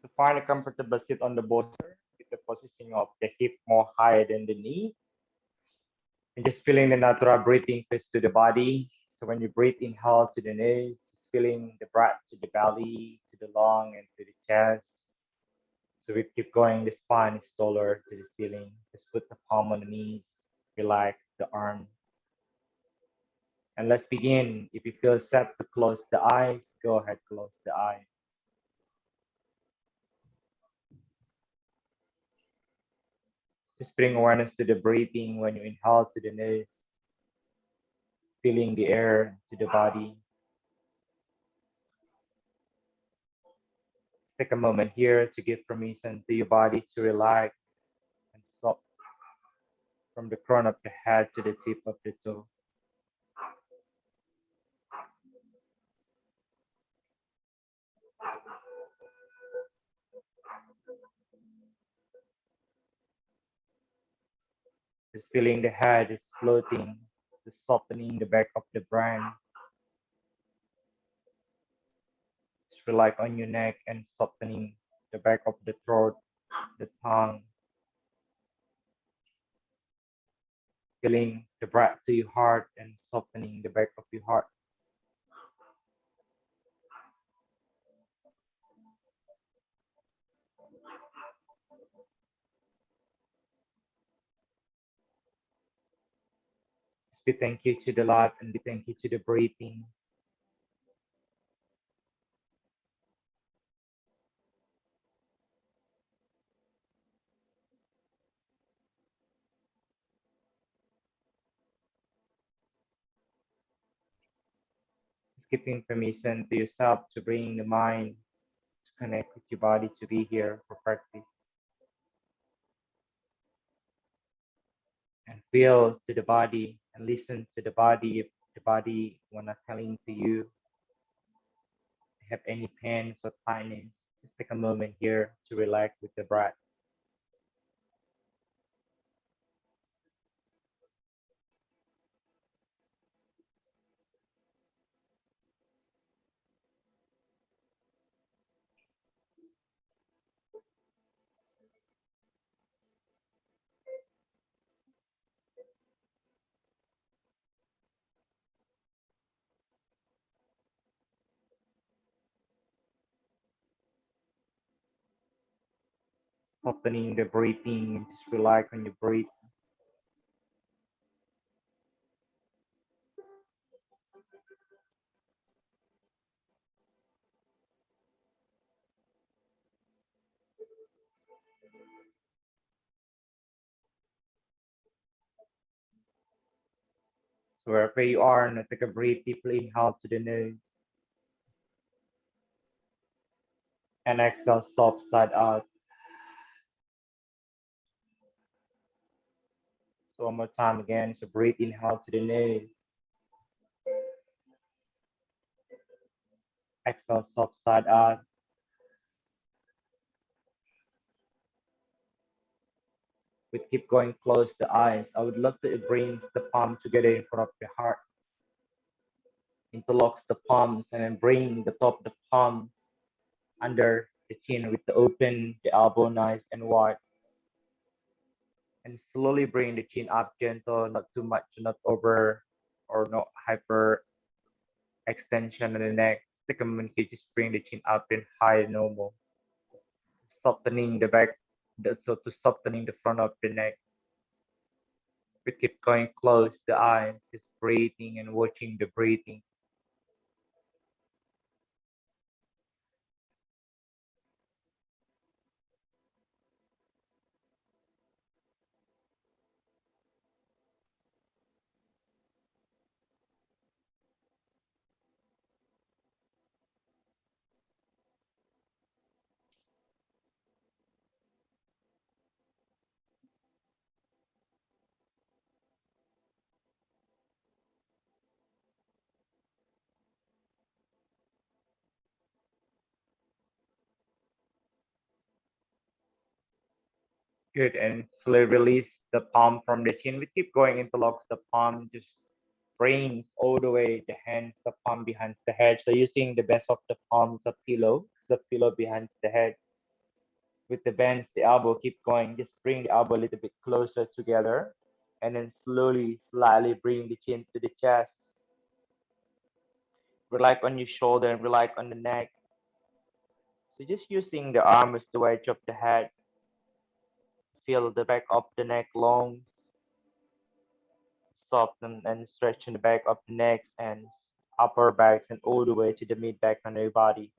To find a comfortable sit on the bolster with the position of the hip more higher than the knee. And just feeling the natural breathing face to the body. So when you breathe, inhale to the nose, feeling the breath to the belly, to the lung, and to the chest. So we keep going, the spine is taller to the ceiling. Just put the palm on the knees, relax the arm. And let's begin. If you feel set to close the eyes, go ahead, close the eyes. Just bring awareness to the breathing when you inhale to the nose, feeling the air to the body. Take a moment here to give permission to your body to relax and stop from the crown of the head to the tip of the toe. Just feeling the head is floating, just softening the back of the brain. Just relax on your neck and softening the back of the throat, the tongue. Feeling the breath to your heart and softening the back of your heart. Just be thank you to the life and be thank you to the breathing. Just giving permission to yourself to bring the mind to connect with your body to be here for practice. And feel to the body and listen to the body if the body wanna telling to you have any pains or tightness. Just take a moment here to relax with the breath. Opening the breathing and just relax on your breath. So wherever you are, and take a breath deeply, inhale to the nose and exhale soft side out. So one more time again. So breathe, inhale to the nose, exhale soft side out. We keep going, close the eyes. I would love to bring the palm together in front of your heart. Interlocks the palms and then bring the top of the palm under the chin with the open, the elbow nice and wide. And slowly bring the chin up gentle, not too much, not over or not hyper extension of the neck. Take a moment to just bring the chin up and high normal. Softening the back, so to softening the front of the neck. We keep going, close the eyes, just breathing and watching the breathing. Good, and slowly release the palm from the chin. We keep going, interlocks the palm, just brings all the way the hands, the palm behind the head. So using the best of the palms, the pillow behind the head. With the bends, the elbow keep going. Just bring the elbow a little bit closer together, and then slowly, slightly bring the chin to the chest. Relax on your shoulder and relax on the neck. So just using the arm as the wedge of the head. Feel the back of the neck long, soften and stretch in the back of the neck and upper back and all the way to the mid back on your body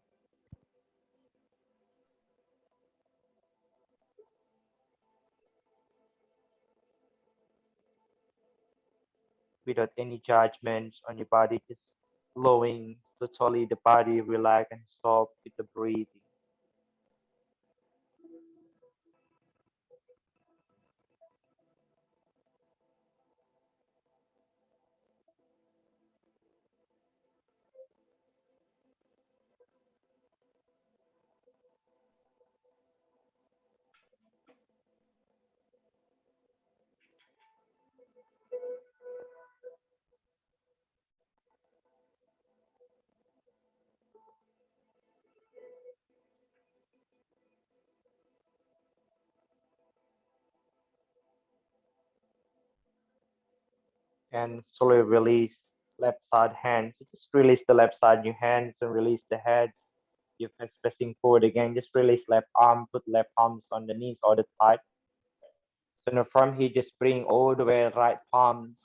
without any judgments on your body, just flowing totally the body relax and stop with the breathing. And slowly release left side hands. So just release the left side your hands and release the head. Your hands pressing forward again. Just release left arm, put left arms on the knees or the side. So now from here, just bring all the way right palms.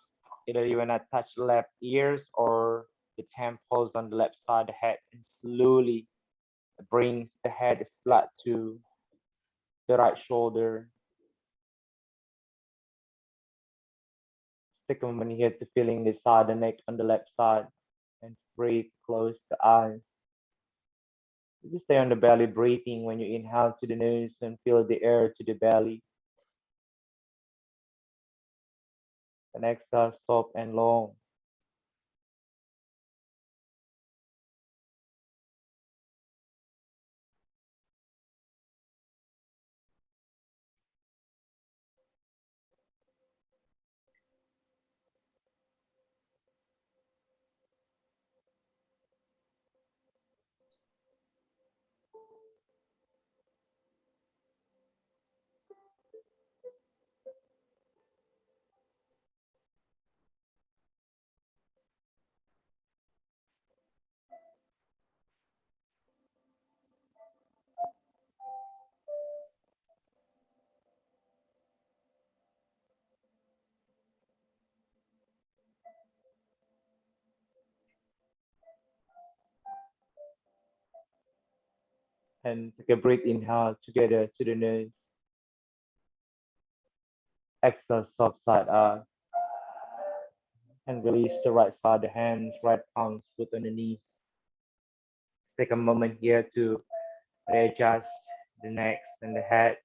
Either you wanna touch left ears or the temples on the left side of the head, and slowly brings the head flat to the right shoulder. Take a moment here to feeling the side, the neck on the left side, and breathe. Close the eyes. Just stay on the belly, breathing when you inhale to the nose and feel the air to the belly. And exhale, soft and long. And take a breath, inhale together to the nose. Exhale, soft side out. And release the right side, the hands, right palms, foot on the knees. Take a moment here to readjust the neck and the head,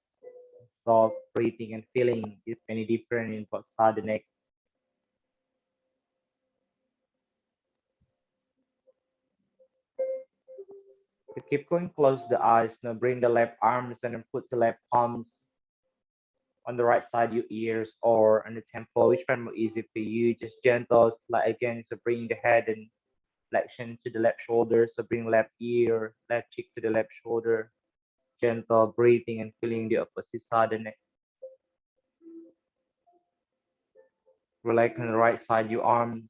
soft breathing and feeling if any different in both side the neck. To keep going, close the eyes. Now bring the left arms and then put the left palms on the right side your ears or on the temple, which one more easy for you. Just gentle, like again, so bring the head and flexion to the left shoulder. So bring left ear, left cheek to the left shoulder. Gentle breathing and feeling the opposite side of the neck. Relax on the right side your arms,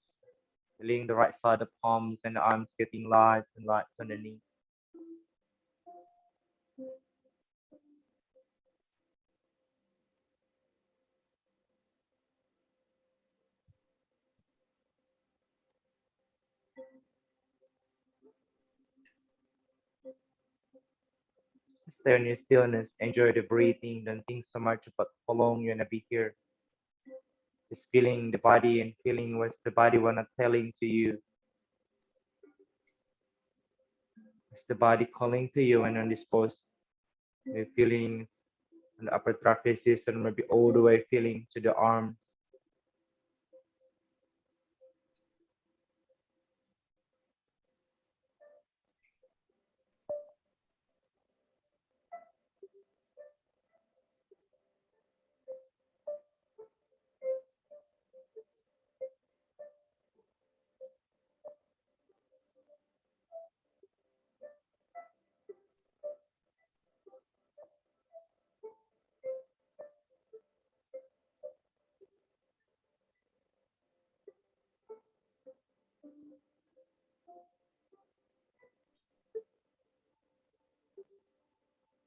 feeling the right side of palms and the arms getting light and light underneath. Stay on your stillness, enjoy the breathing, don't think so much about how long you're gonna be here. Just feeling the body and feeling what the body wanna telling to you. It's the body calling to you and on this pose. You're feeling on the upper trapezius and maybe all the way feeling to the arms.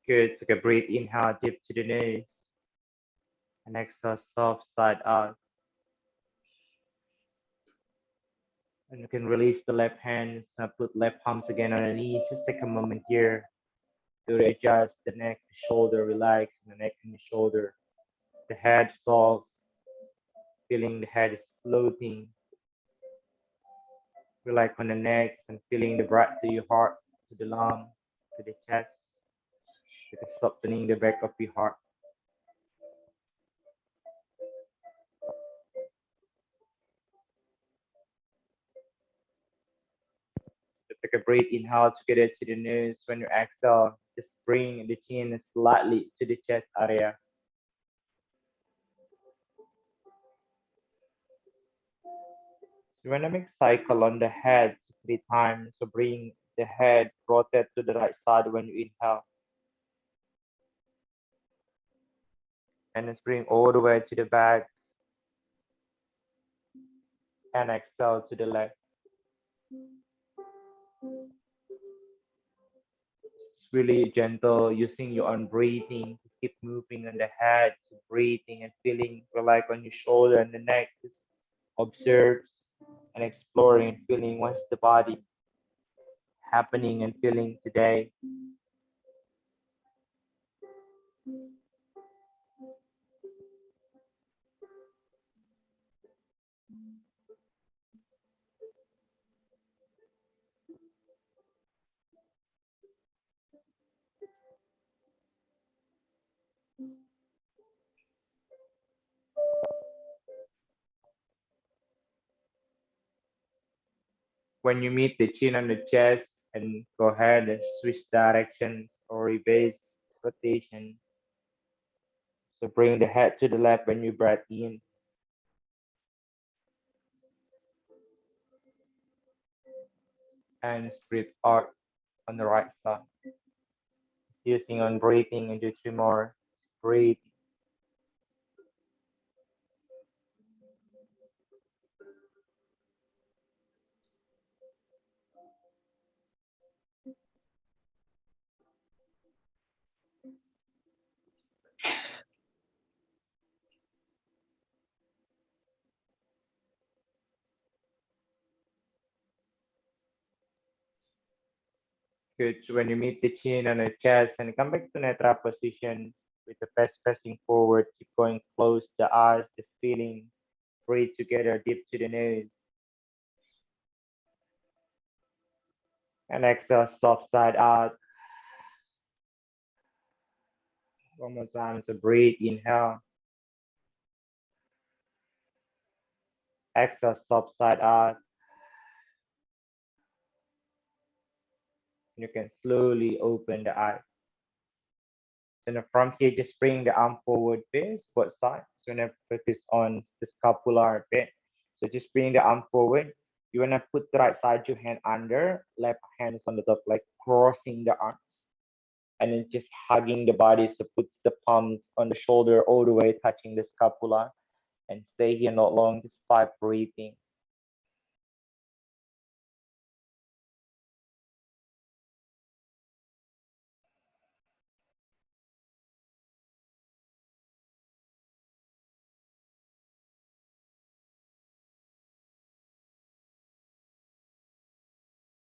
Good. Take a breath, inhale deep to the nose, and exhale soft side out. And you can release the left hand, put left palms again on the knees. Just take a moment here to adjust the neck, the shoulder, relax the neck and the shoulder. The head soft, feeling the head is floating. Relax on the neck and feeling the breath to your heart, to the lung, to the chest. Just softening the back of your heart. Just take a breath, inhale together to the nose. When you exhale, just bring the chin slightly to the chest area. You want to make cycle on the head 3 times. So bring the head rotate to the right side when you inhale. And then bring all the way to the back and exhale to the left. It's really gentle, using your own breathing to keep moving on the head, breathing and feeling relax on your shoulder and the neck. Just observe and exploring and feeling what's the body happening and feeling today. When you meet the chin on the chest, and go ahead and switch directions or reverse rotation. So bring the head to the left when you breathe in and breathe out on the right side. Using on breathing and do 2 more. Breathe. Good. So when you meet the chin on the chest and come back to neutral position with the chest pressing forward, keep going close the eyes, just feeling. Breathe together deep to the nose. And exhale, soft side out. One more time. So breathe, inhale. Exhale, soft side out. You can slowly open the eyes. Then from here, just bring the arm forward, face, both sides. So now focus on the scapular bit. So just bring the arm forward. You wanna put the right side your hand under, left hand is on the top, like crossing the arms, and then just hugging the body. So put the palms on the shoulder all the way, touching the scapula, and stay here not long. Just 5 breathing.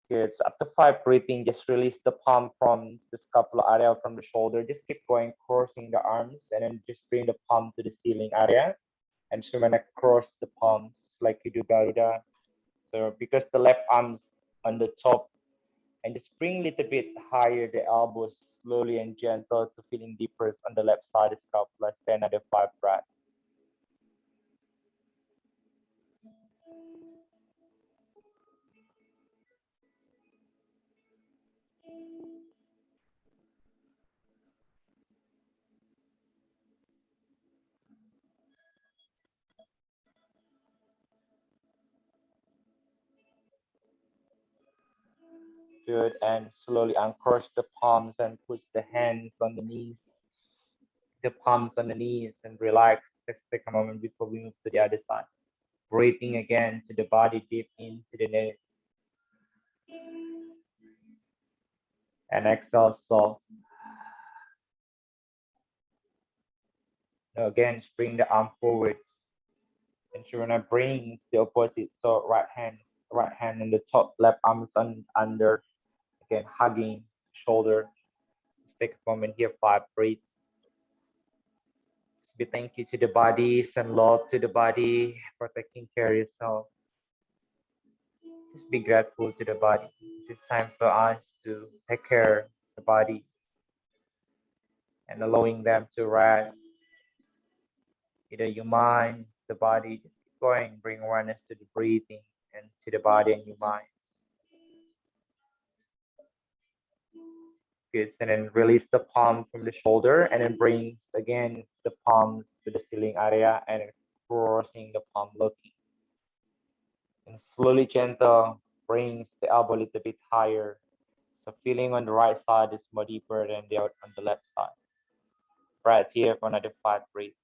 Good. So after 5 breathing, just release the palm from the scapula area from the shoulder. Just keep going, crossing the arms, and then just bring the palm to the ceiling area. And so when I cross the palms like you do Garuda. So because the left arm's on the top, and just bring a little bit higher the elbows slowly and gentle to feeling deeper on the left side of the scapula. Stay another 5 breaths. Good. And slowly uncross the palms and put the hands on the knees, the palms on the knees, and relax. Just take a moment before we move to the other side. Breathing again to the body deep into the nose. And exhale soft. Now again, bring the arm forward, and so when I bring the opposite, so right hand on the top, left arm is under, again hugging shoulder. Take a moment here, 5, breathe. Be thank you to the body, send love to the body for taking care of yourself. Just be grateful to the body. It's time for us to take care of the body and allowing them to rest. Either your mind, the body, just keep going, bring awareness to the breathing and to the body and your mind. Good. And then release the palm from the shoulder and then bring again the palms to the ceiling area and crossing the palm looking. And slowly gentle brings the elbow a little bit higher. So feeling on the right side is more deeper than the on the left side. Breath here for another 5 breaths.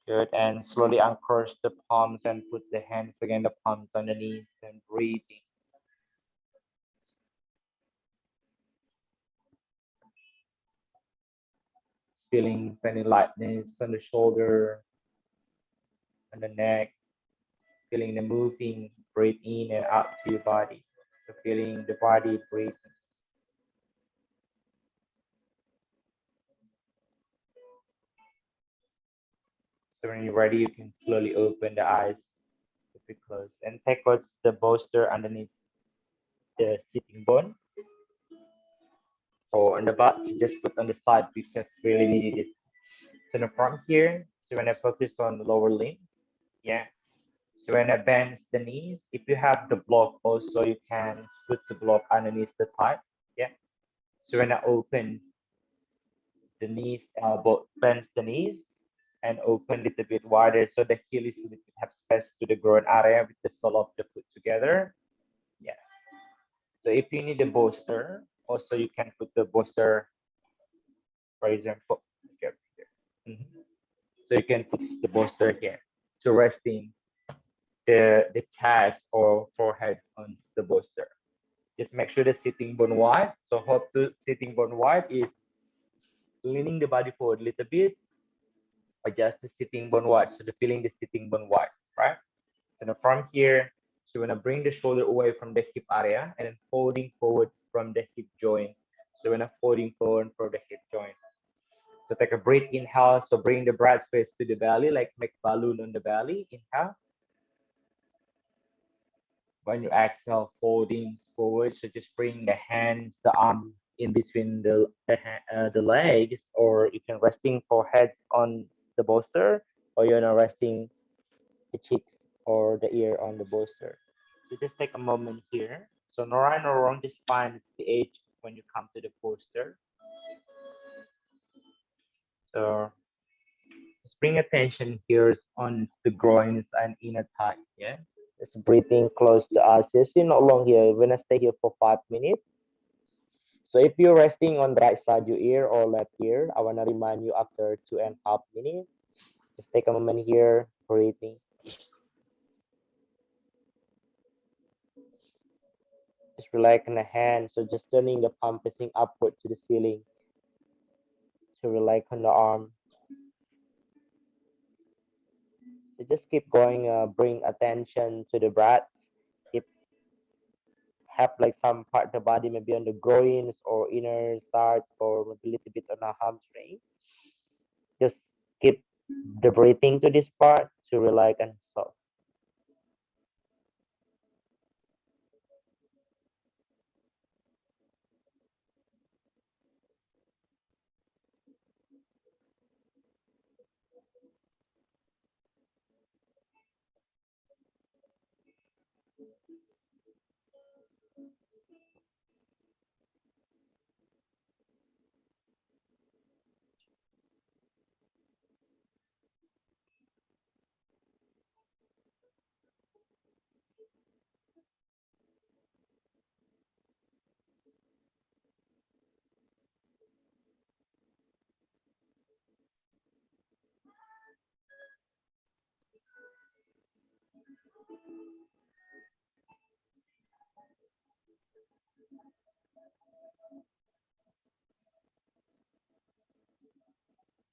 Good. And slowly uncross the palms and put the hands again, the palms on the knees and breathing. Feeling any lightness on the shoulder and the neck. Feeling the moving, breathe in and out to your body. So feeling the body breathing. So when you're ready, you can slowly open the eyes if you close. And take out the bolster underneath the sitting bone or on the butt. You just put on the side because really needed it. So the front here, so when I focus on the lower limb, yeah. So when I bend the knees, if you have the block also, you can put the block underneath the thigh, yeah. So when I open the knees, bend the knees and open a little bit wider so the heel is a little bit have space to the groin area with the sole of the foot together. Yeah. So if you need a bolster, also you can put the bolster, for example, here. Mhm. So you can put the bolster here to resting the chest or forehead on the bolster. Just make sure the sitting bone wide. So how to sitting bone wide is leaning the body forward a little bit, adjust the sitting bone wide. So the feeling the sitting bone wide, right? So from here, so when I bring the shoulder away from the hip area and then folding forward from the hip joint. So when I'm folding forward from the hip joint. So take a breath, inhale. So bring the breath space to the belly, like make balloon on the belly. Inhale. When you exhale, folding forward. So just bring the hands, the arm in between the legs, or you can resting forehead on the bolster, or you're not resting the cheeks or the ear on the bolster. So just take a moment here. So no right nor wrong, just find the edge when you come to the posture. So just bring attention here on the groins and inner thigh. Yeah. Just breathing close to us. Just not long here. We're gonna stay here for 5 minutes. So if you're resting on the right side your ear or left ear, I wanna remind you after 2.5 minutes. Just take a moment here, breathing. Just relax in the hand. So just turning the palm facing upward to the ceiling. To relax on the arm. So just keep going. Bring attention to the breath. If have like some part of the body, maybe on the groins or inner thighs or maybe a little bit on the hamstring. Just keep the breathing to this part to relax and soft.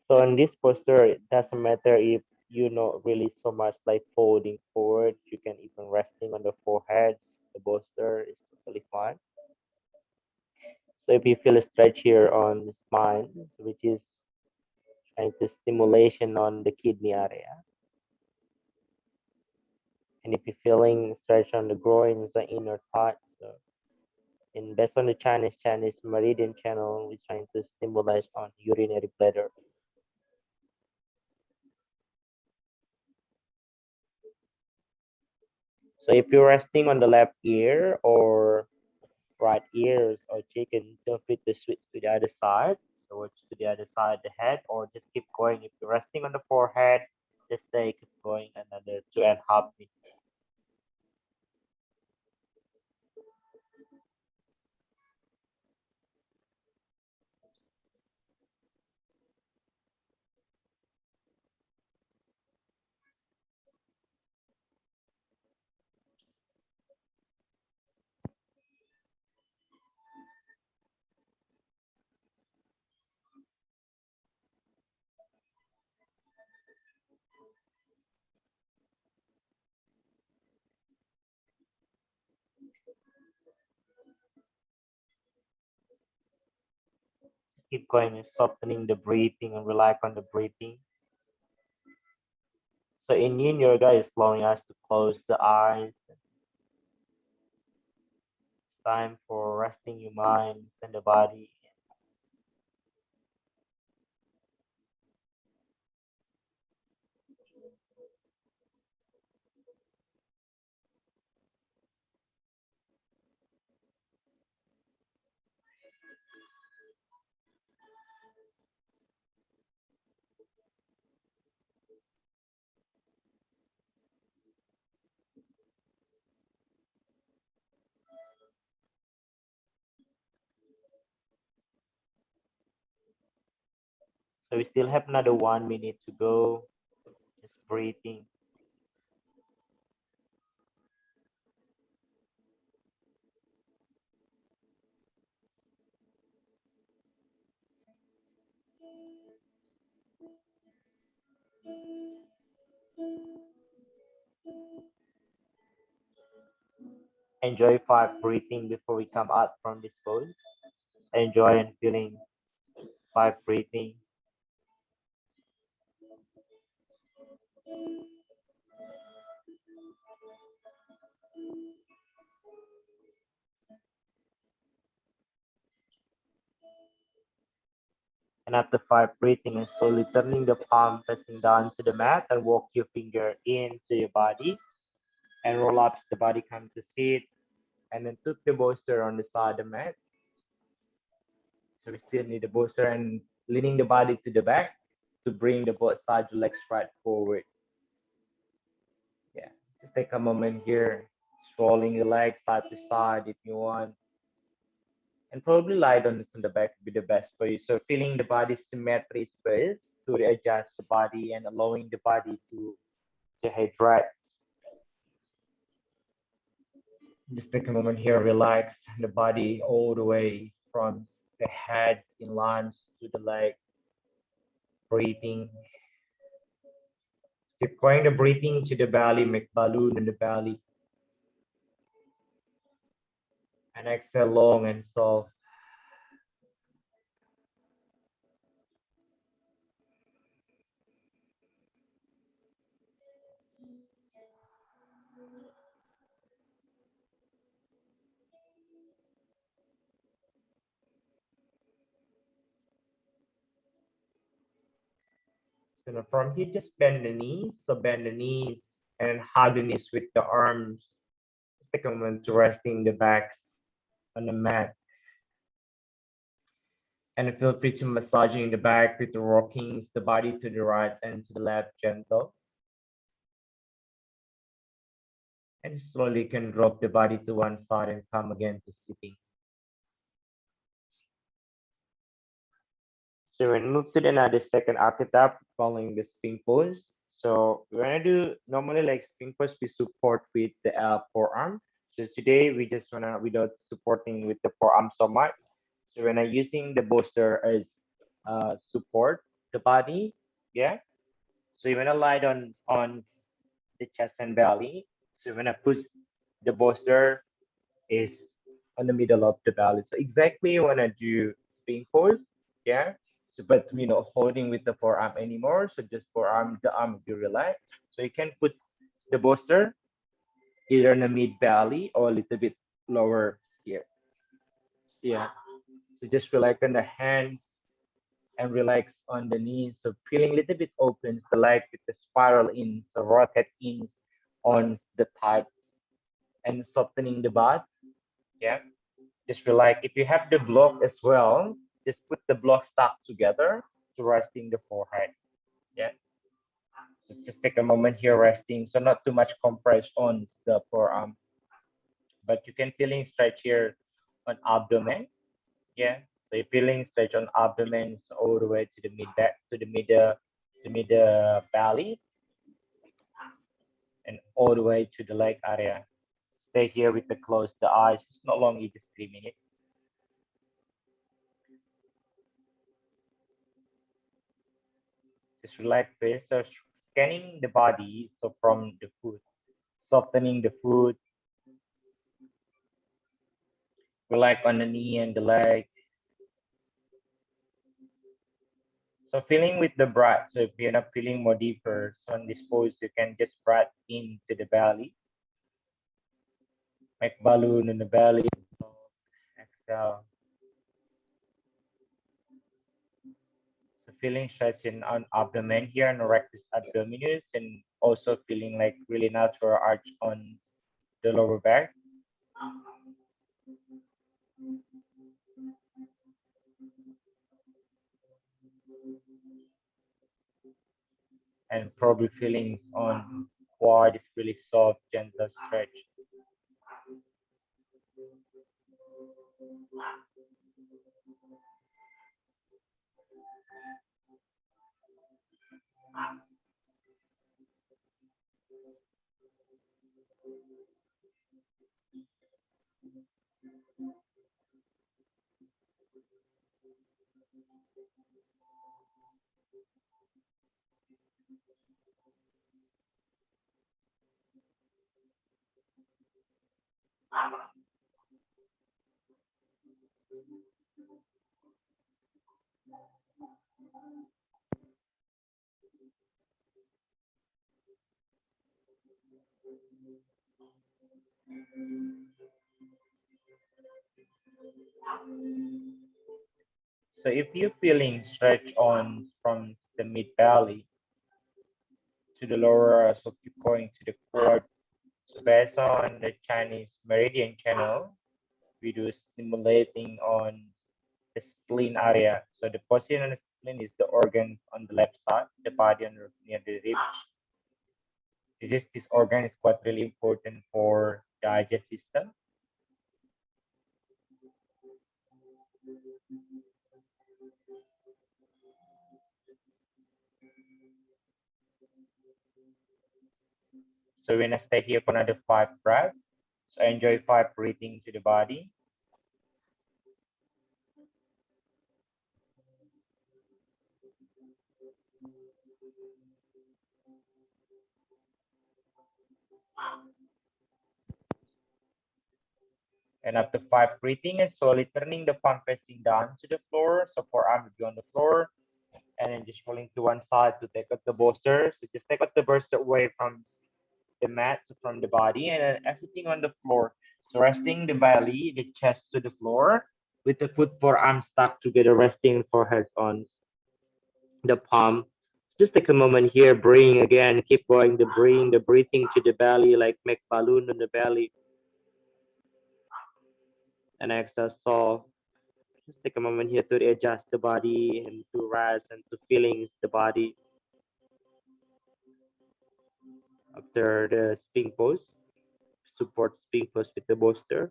So in this posture, it doesn't matter if you not really so much like folding forward. You can even resting on the forehead. The posture is totally fine. So if you feel a stretch here on the spine, which is trying to stimulation on the kidney area, and if you're feeling stretch on the groin, the inner part, so in based on the Chinese meridian channel, we're trying to stimulate on urinary bladder. So if you're resting on the left ear or right ears or chicken, feel free to switch to the other side. So it's to the other side of the head, or just keep going. If you're resting on the forehead, just stay, keep going another 2.5 minutes. Keep going and softening the breathing and relax on the breathing. So in Yin Yoga, is allowing us to close the eyes. Time for resting your mind and the body. So we still have another 1 minute to go. Just breathing. Enjoy 5 breathing before we come out from this pose. Enjoy and feeling 5 breathing. And after 5 breathing, and slowly turning the palm pressing down to the mat, and walk your finger into your body and roll up the body, come to sit, and then took the bolster on the side of the mat. So we still need the bolster and leaning the body to the back to bring the both sides of legs right forward. Yeah, just take a moment here, rolling the legs side to side if you want, and probably lie on the back would be the best for you. So feeling the body symmetry first to readjust the body and allowing the body to hydrate. Just take a moment here, relax the body all the way from the head in lines to the leg, breathing. Keep going the breathing to the belly, make balloon in the belly, and exhale long and soft. So now from here, just bend the knees. So bend the knees and hug the knees with the arms. Take a moment to resting the back on the mat. And feel free to massaging the back with the rocking the body to the right and to the left, gentle. And slowly can drop the body to one side and come again to sitting. So when move to the another second archetype following the spin pose. So when I do normally like spin pose, we support with the forearm. So today we just wanna without supporting with the forearm so much. So when I using the bolster as support the body, yeah. So you wanna lie on the chest and belly. So when I push the bolster is on the middle of the belly. So exactly when I do spin pose, yeah. So but holding with the forearm anymore. So just forearm, the arm will be relaxed. So you can put the bolster either in the mid belly or a little bit lower here. Yeah. So just relax on the hands and relax on the knees. So feeling a little bit open, so like with the spiral in, so rocket in on the thigh and softening the butt. Yeah. Just relax. If you have the block as well, just put the block stack together to resting the forehead. Yeah. So just take a moment here resting. So not too much compress on the forearm, but you can feeling stretch here on abdomen. Yeah. So you're feeling stretch on abdomen all the way to the mid back to mid belly and all the way to the leg area. Stay here with the close the eyes. It's not long, it's just 3 minutes. Just relax face. So scanning the body. So from the foot, softening the foot, relax on the knee and the leg. So feeling with the breath. So if you're not feeling more deeper, so on this pose, you can just breath into the belly, make balloon in the belly. Exhale. So feeling stretch in on abdomen here and rectus abdominis, and also feeling like really natural arch on the lower back. And probably feelings on quad is really soft, gentle stretch. So if you're feeling stretch on from the mid belly to the lower, so keep going to the quad. So based on the Chinese meridian channel, we do stimulating on the spleen area. So the position on the spleen is the organ on the left side, the body on near the ribs. This organ is quite really important for digest system. So when I stay here for another 5 breaths, so enjoy 5 breathing to the body. And after 5 breathing, and slowly turning the palm facing down to the floor. So forearm will be on the floor. And then just rolling to one side to take out the bolster. So just take out the bolster away from the mat, so from the body, and then everything on the floor. So resting the belly, the chest to the floor, with the foot forearm stuck together, resting forehead on the palm. Just take a moment here, breathing again, keep going, the breathing to the belly, like make balloon on the belly, and exhale. So just take a moment here to adjust the body and to rest and to feelings the body after the spin pose. supports being close with the bolster.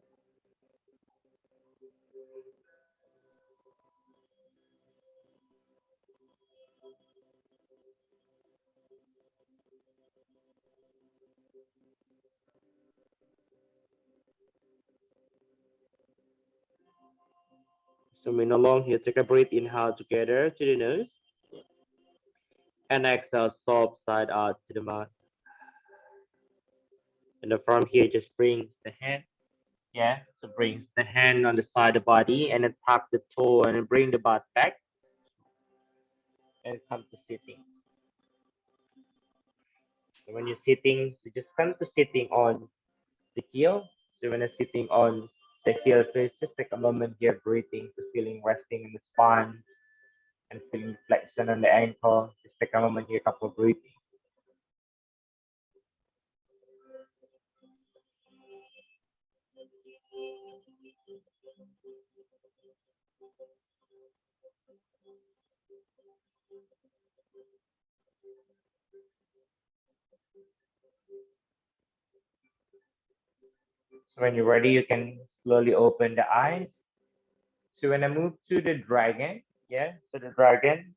So we no longer here. Take a breath, inhale together to the nose, and exhale, soft side out to the mouth. And from here, just brings the hand. Yeah, so brings the hand on the side of the body, and then tap the toe, and then bring the butt back, and come to sitting. So when you're sitting, so just come to sitting on the heel. So when you're sitting on the heel, so just take a moment here, breathing, to feeling resting in the spine and feeling flexion on the ankle. Just take a moment here, couple of breathing. So when you're ready, you can slowly open the eyes. So when I move to the dragon, yeah, so the dragon,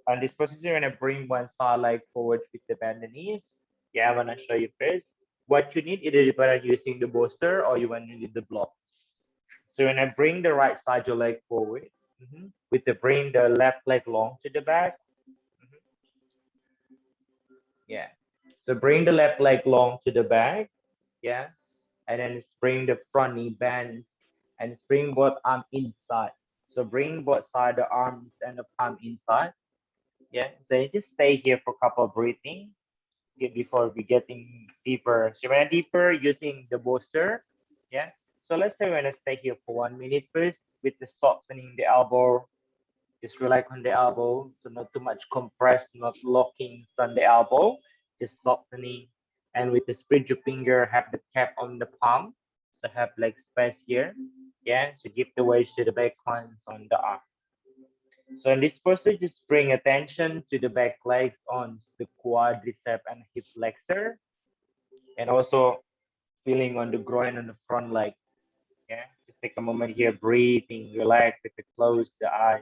on this position, when I bring one side leg forward with the bend the knees, yeah, I'm gonna show you first. What you need, either you're gonna using the bolster or you want to use the block. So when I bring the right side your leg forward, with the bring the left leg long to the back, mhm, yeah. So bring the left leg long to the back, yeah, and then bring the front knee bend and bring both arm inside. So bring both side the arms and the palm inside. Yeah. So you just stay here for a couple of breathing before we getting deeper. So when deeper using the bolster, yeah. So let's say when I stay here for 1 minute first with the softening the elbow, just relax on the elbow. So not too much compress, not locking on the elbow, just softening. And with the spread your finger, have the cap on the palm. So have like space here. Yeah. So give the weight to the back hands on the arm. So in this posture, just bring attention to the back legs on the quadricep and hip flexor, and also feeling on the groin on the front leg. Yeah, just take a moment here, breathing, relax, if you close the eye.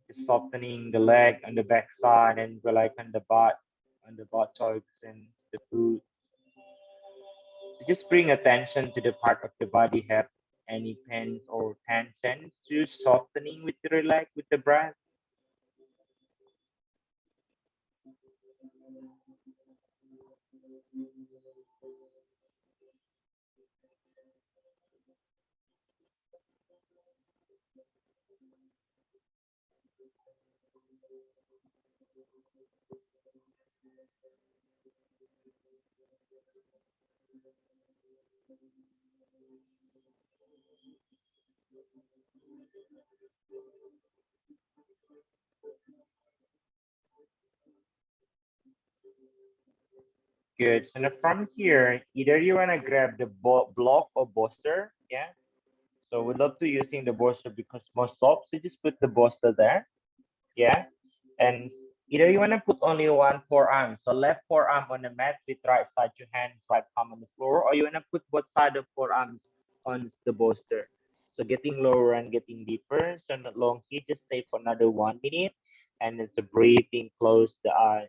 Just softening the leg on the back side and relax on the buttocks and the foot. So just bring attention to the part of the body have any pains or tensions to softening with the relax with the breath. Good. So now from here, either you wanna grab the block or bolster, yeah. So we love to using the bolster because more soft. So just put the bolster there, yeah. And either you wanna put only one forearm, so left forearm on the mat with right side your hands, right palm on the floor, or you wanna put both side of forearms on the bolster. So getting lower and getting deeper. So not long here, just stay for another 1 minute, and it's a breathing. Close the eyes.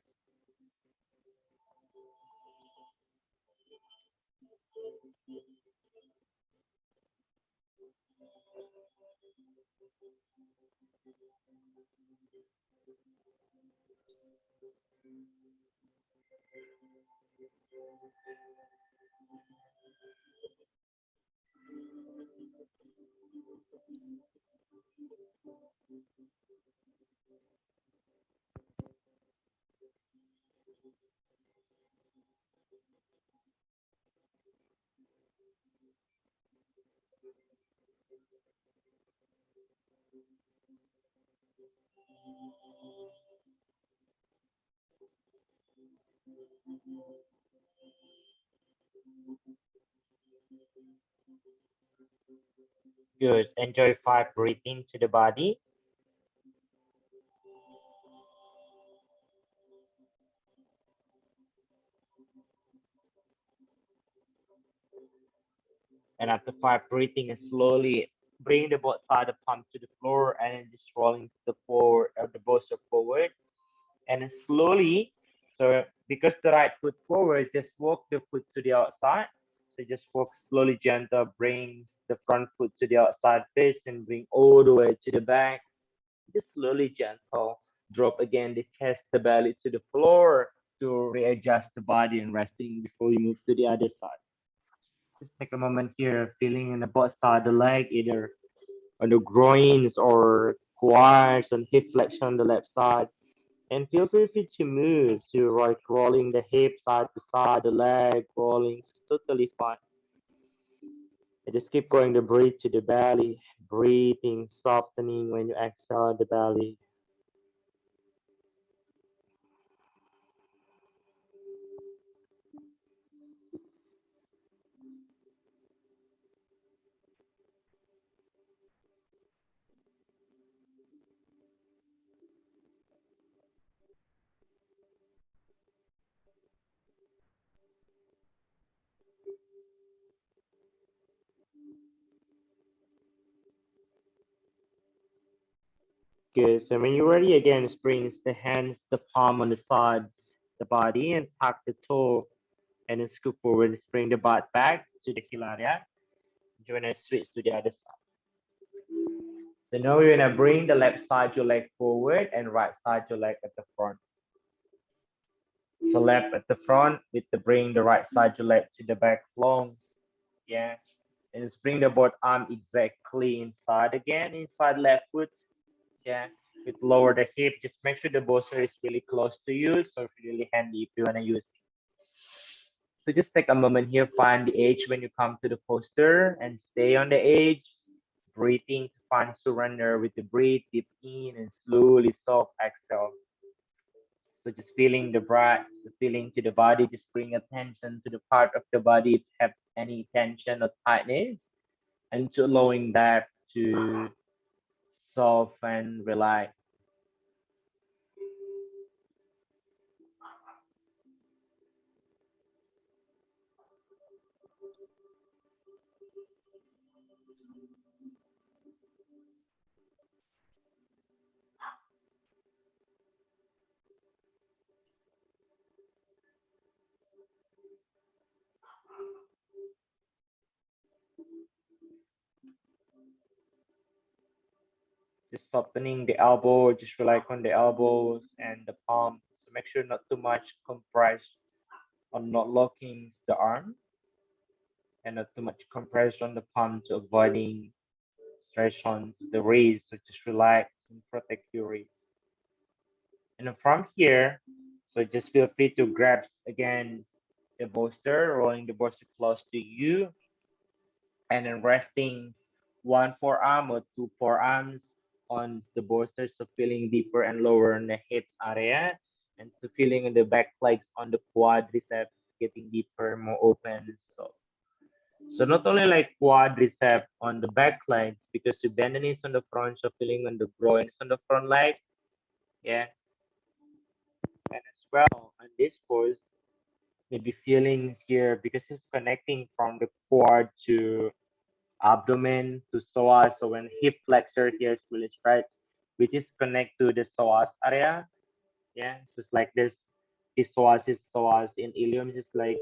Good. Enjoy 5 breathing to the body. And after 5 breathing, and slowly bring the both side of the palm to the floor and then just rolling the forward, the bolster forward. And then slowly, so because the right foot forward, just walk the foot to the outside. So just walk slowly, gentle, bring the front foot to the outside face and bring all the way to the back. Just slowly, gentle, drop again the chest, the belly to the floor to readjust the body and resting before you move to the other side. Just take a moment here, feeling in the both side of the leg, either on the groins or quads and hip flexion on the left side. And feel free to move to like rolling the hip side to side, the leg rolling, totally fine. And just keep going to breathe to the belly, breathing, softening when you exhale the belly. Good. So when you're ready again, springs the hands, the palm on the side, the body, and tuck the toe, and then scoop forward and bring the butt back to the heel area. You're gonna switch to the other side. So now you're gonna bring the left side your leg forward and right side your leg at the front. So left at the front with the bring the right side your leg to the back long. Yeah. And just bring the both arm exactly inside again, inside left foot. Yeah. With lower the hip, just make sure the bolster is really close to you. So it's really handy if you wanna use it. So just take a moment here, find the edge when you come to the posture and stay on the edge. Breathing to find surrender with the breathe deep in and slowly soft exhale. So just feeling the breath, feeling to the body, just bring attention to the part of the body if have any tension or tightness, and to allowing that to soften, relax. Just softening the elbow, just relax on the elbows and the palm. So make sure not too much compress or not locking the arm and not too much compress on the palm to avoiding stress on the wrist. So just relax and protect your wrist. And from here, so just feel free to grab again the bolster, rolling the bolster close to you, and then resting one forearm or two forearms on the bolster, so feeling deeper and lower in the hips area, and to feeling in the back legs on the quadriceps getting deeper, more open. So not only like quadriceps on the back legs because the bend is on the front, so feeling on the groins on the front leg, yeah, and as well on this pose maybe feeling here because it's connecting from the quad to abdomen to psoas. So when hip flexor here is really stretched, which is connect to the psoas area. Yeah, so it's like this is psoas in ilium is like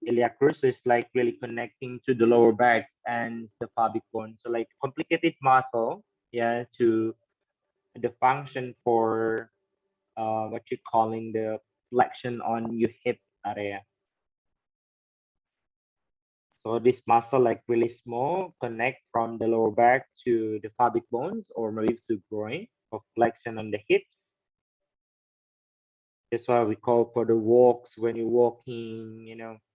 iliac crus is like really connecting to the lower back and the pubic bone. So like complicated muscle, yeah, to the function for what you're calling the flexion on your hip area. So this muscle like really small, connect from the lower back to the pubic bones or maybe to groin or flexion on the hips. That's why we call for the walks when you're walking,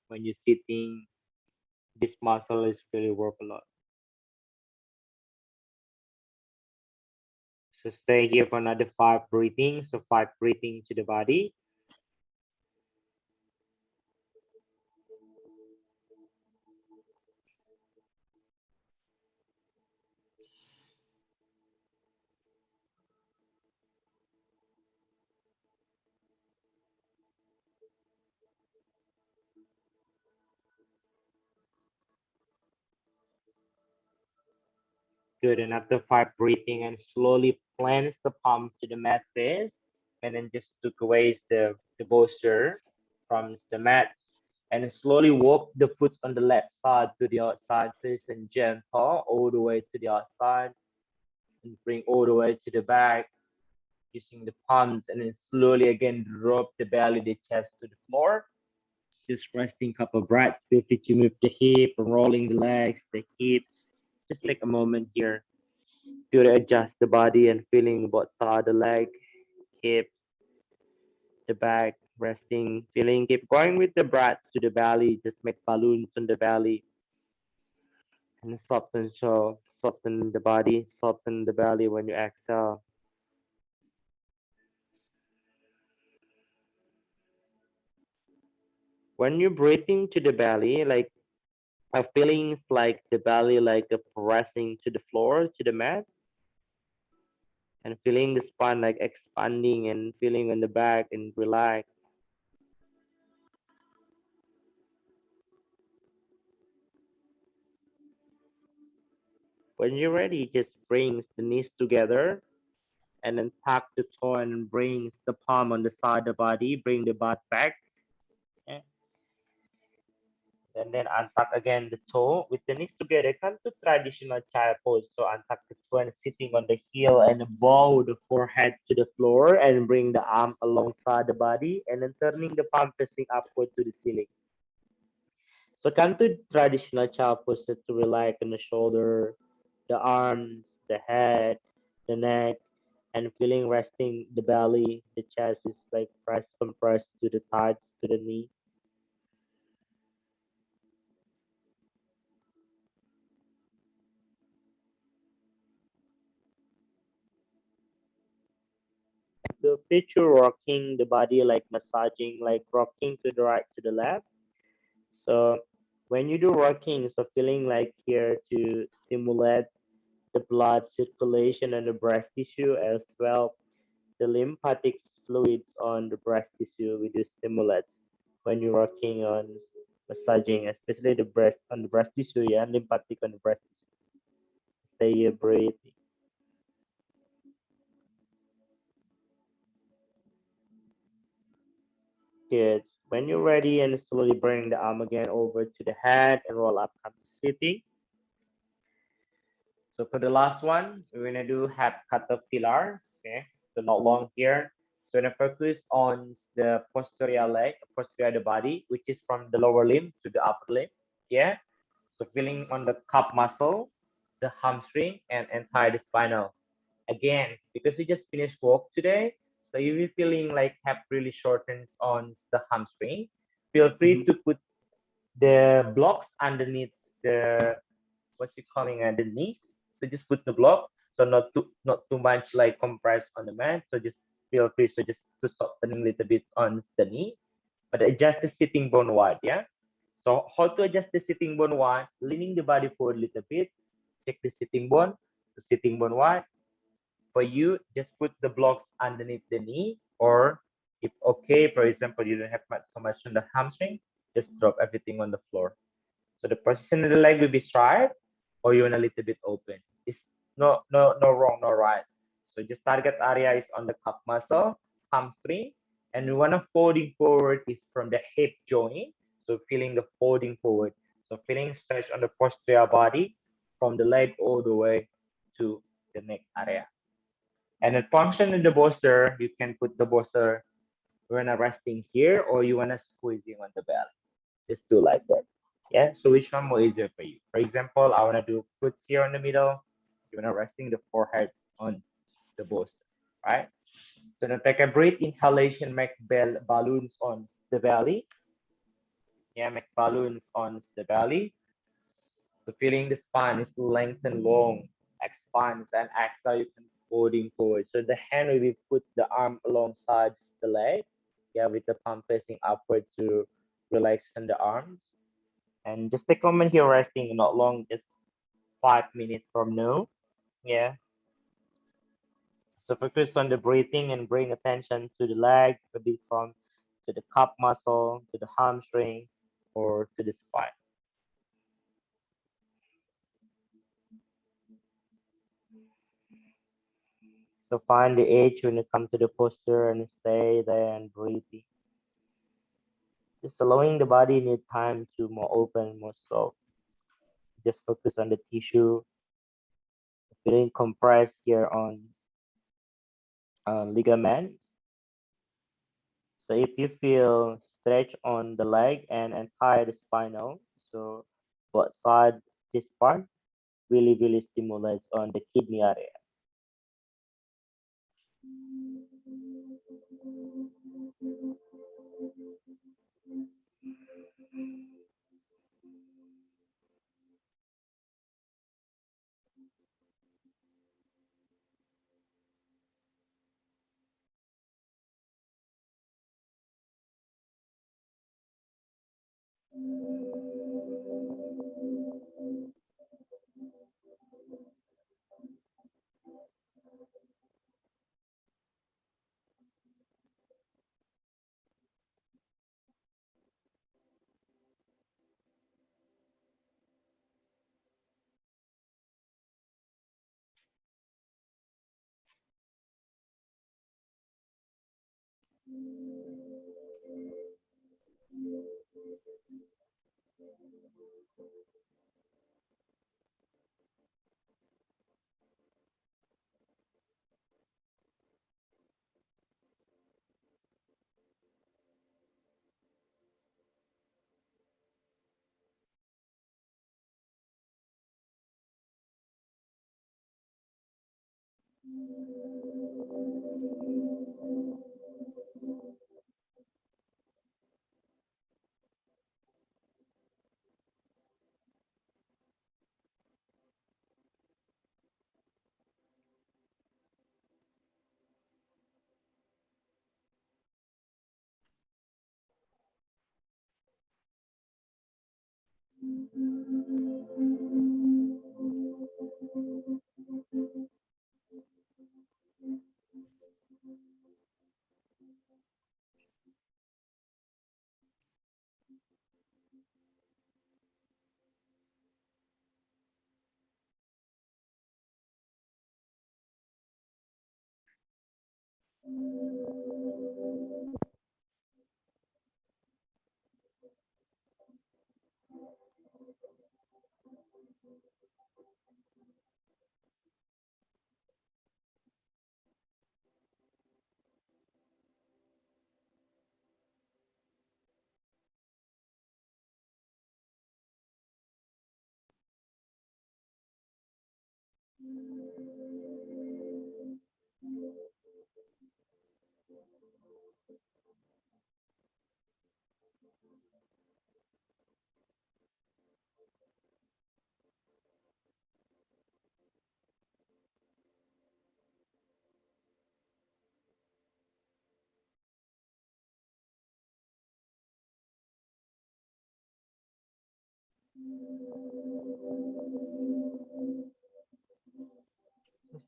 when you're sitting, this muscle is really work a lot. So stay here for another 5 breathing. So 5 breathing to the body. Good. And after 5 breathing, and slowly plunge the palm to the mat base, and then just took away the bolster from the mat, and then slowly walk the foot on the left side to the outside, please, and gentle all the way to the outside, and bring all the way to the back, using the palms, and then slowly again drop the belly, the chest to the floor. Just resting couple of breaths. Feel free to move the hip, rolling the legs, the hips. Just take a moment here to adjust the body and feeling both side, the leg, hip, the back, resting, feeling. Keep going with the breath to the belly. Just make balloons on the belly and soften. So soften the body, soften the belly when you exhale. When you're breathing to the belly, like a feelings like the belly like a pressing to the floor, to the mat, and feeling the spine like expanding and feeling on the back and relax. When you're ready, just brings the knees together and then tuck the toe and brings the palm on the side of the body, bring the butt back. Okay? And then untuck again the toe with the knees together. Come to traditional child pose. So untuck the toe and sitting on the heel and bow the forehead to the floor and bring the arm alongside the body and then turning the palm facing upward to the ceiling. So come to traditional child pose to relax on the shoulder, the arms, the head, the neck, and feeling resting the belly, the chest is like pressed, compressed to the thighs, to the knee. So picture rocking the body like massaging, like rocking to the right, to the left. So when you do rocking, so feeling like here to stimulate the blood circulation and the breast tissue as well. The lymphatic fluids on the breast tissue we do stimulate when you're working on massaging, especially the breast on the breast tissue, yeah, lymphatic on the breast tissue. Stay here breathing. Good. When you're ready, and slowly bring the arm again over to the head and roll up, come to sitting. So for the last one, we're gonna do half caterpillar. Okay, so not long here. So we're gonna focus on the posterior leg, posterior the body, which is from the lower limb to the upper limb. Yeah. So feeling on the calf muscle, the hamstring, and entire spinal. Again, because you just finished work today, so you'll be feeling like have really shortened on the hamstring. Feel free to put the blocks underneath the what you calling the knee. So just put the block, so not too much like compress on the mat. So just feel free so just to soften a little bit on the knee, but adjust the sitting bone wide. Yeah. So how to adjust the sitting bone wide? Leaning the body forward a little bit. Check the sitting bone wide. For you, just put the blocks underneath the knee, or if okay, for example, you don't have much, so much on the hamstring, just drop everything on the floor. So the position of the leg will be straight, or you want a little bit open. It's no wrong, no right. So just target area is on the calf muscle, hamstring, and we want to folding forward is from the hip joint. So feeling the folding forward. So feeling stretch on the posterior body from the leg all the way to the neck area. And the function in the bolster, you can put the bolster when resting here, or you want to squeezing on the belly. Just do like that. Yeah. So which one more easier for you? For example, I want to do put here in the middle. You want to resting the forehead on the bolster, right? So now take a breath, inhalation, make balloons on the belly. Yeah, make balloons on the belly. So feeling the spine is lengthened long, expands, and exhale. You can folding forward. So the hand will be put the arm alongside the leg, yeah, with the palm facing upward to relax on the arms. And just take a moment here resting, not long, just 5 minutes from now. Yeah. So focus on the breathing and bring attention to the leg, maybe from to the calf muscle, to the hamstring, or to the spine. So find the edge when you come to the posture and stay there and breathing. Just allowing the body need time to more open, more soft. Just focus on the tissue, feeling compressed here on ligament. So if you feel stretch on the leg and entire the spinal, so both side this part really stimulates on the kidney area.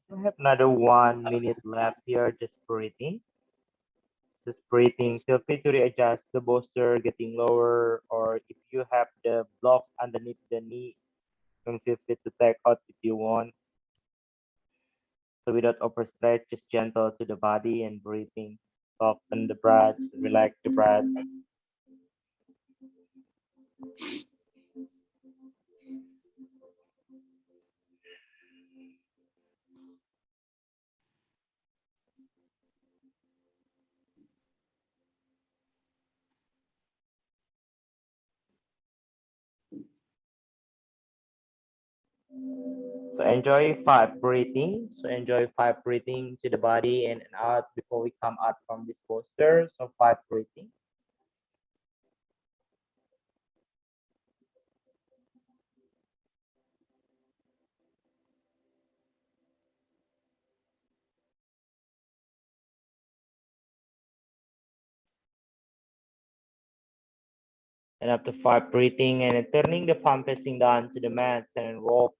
We have another 1 minute left here, just breathing. Just breathing. Feel free to readjust the posture, getting lower, or if you have the blocks underneath the knee, you feel free to take out if you want. So without overstretch, just gentle to the body and breathing. Soften the breath, relax the breath. So enjoy five breathing. So enjoy five breathing to the body in and out before we come out from this posture. So five breathing. And after 5, breathing and then turning the palm facing down to the mat and walk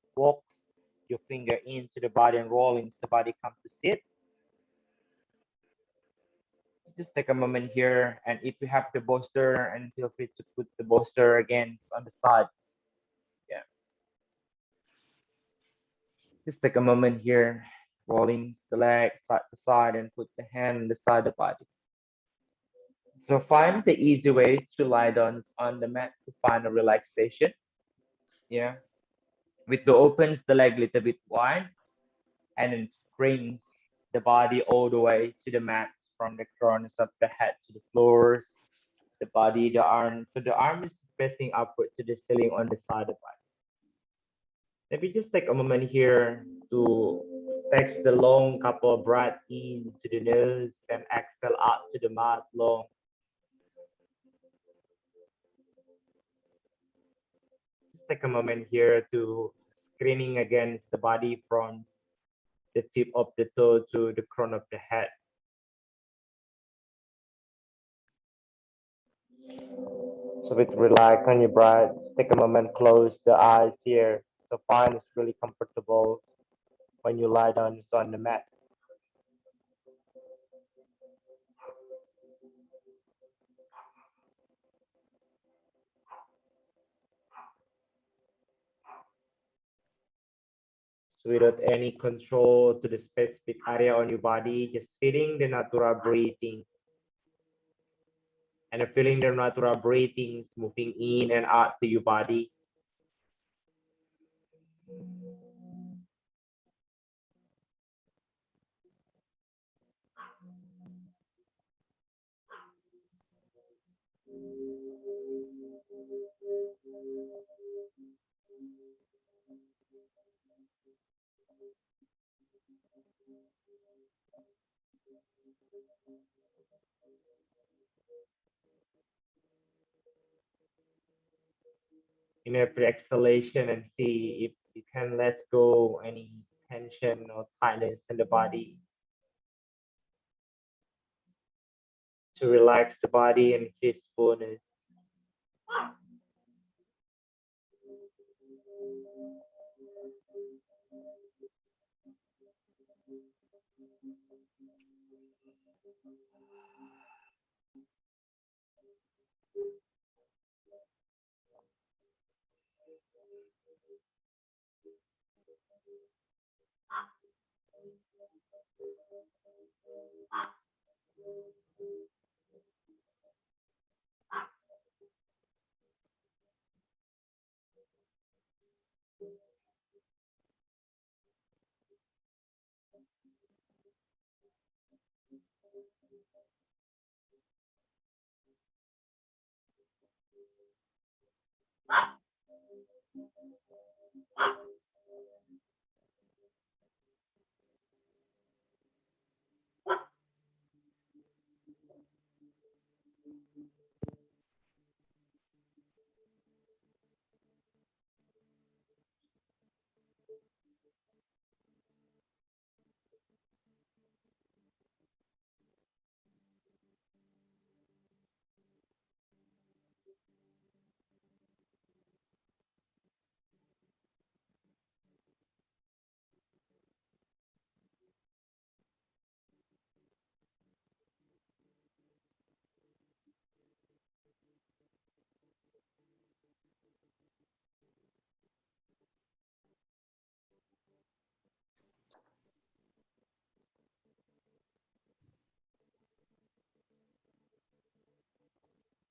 your finger into the body and rolling the body comes to sit. Just take a moment here, and if you have the bolster, and feel free to put the bolster again on the side. Yeah, just take a moment here, rolling the leg side to side, and put the hand on the side of the body. So find the easy way to lie down on the mat to find a relaxation. Yeah, with the opens the leg a little bit wide, and then brings the body all the way to the mat from the corners of the head to the floors, the body, the arm. So the arm is facing upward to the ceiling on the side of the body. Maybe just take a moment here to take the long couple of breaths in to the nose and exhale out to the mouth long. Just take a moment here to screening against the body from the tip of the toe to the crown of the head. So with relax on your breath, take a moment, close the eyes here. So find it's really comfortable when you lie down on the mat. So without any control to the specific area on your body, just feeling the natural breathing and feeling the natural breathing moving in and out to your body. In every exhalation and see if you can let go any tension or tightness in the body to relax the body and peacefulness.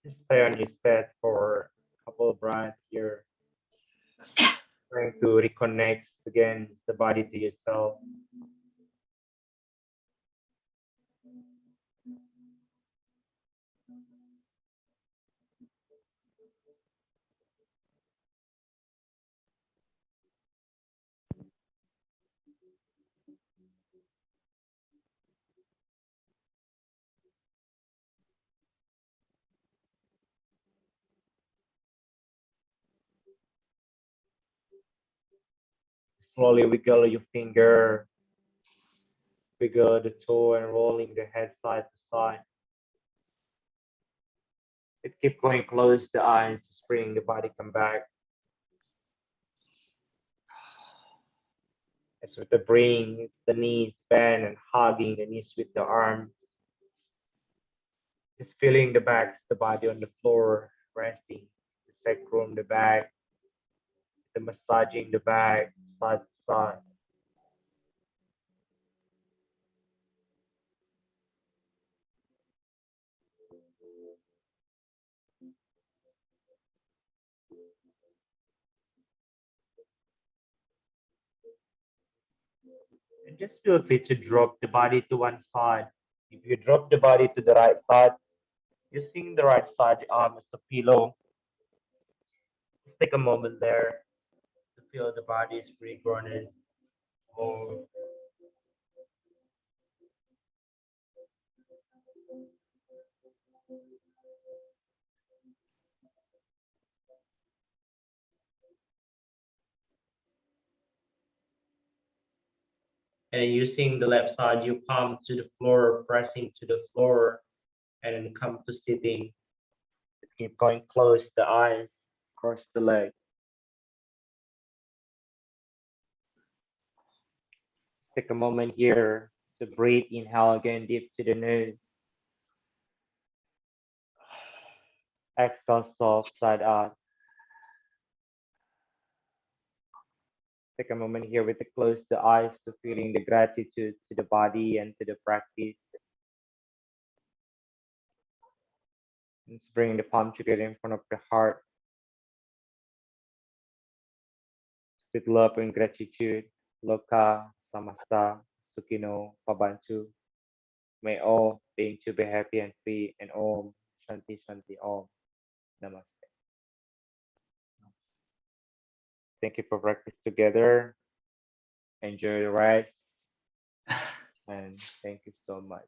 Just stay on your bed for a couple of breaths here, trying to reconnect again the body to yourself. Slowly wiggle your finger, wiggle the toe, and rolling the head side to side. It keep going, close the eyes, just bring the body come back. As with the brain, the knees bend and hugging the knees with the arms. Just feeling the back, the body on the floor, resting. The sacrum, the back, the massaging the back, side to side. And just feel free to drop the body to one side. If you drop the body to the right side, using the right side arm as a pillow, just take a moment there to feel the body is free grounded. Or and using the left side, you palm to the floor, pressing to the floor, and then come to sitting. Keep going, close the eyes, cross the leg. Take a moment here to breathe. Inhale again deep to the nose. Exhale soft side out. Take a moment here with the close the eyes to feeling the gratitude to the body and to the practice. And bring the palm together in front of the heart with love and gratitude. Loka, samasta, sukino, pabantu. May all being to be happy and free, and Om Shanti Shanti Om. Namaste. Thank you for practice together. Enjoy the ride, and thank you so much.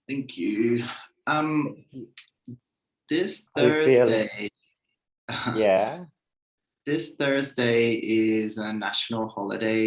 Thank you. This How you feel? Thursday, Yeah. this Thursday is a national holiday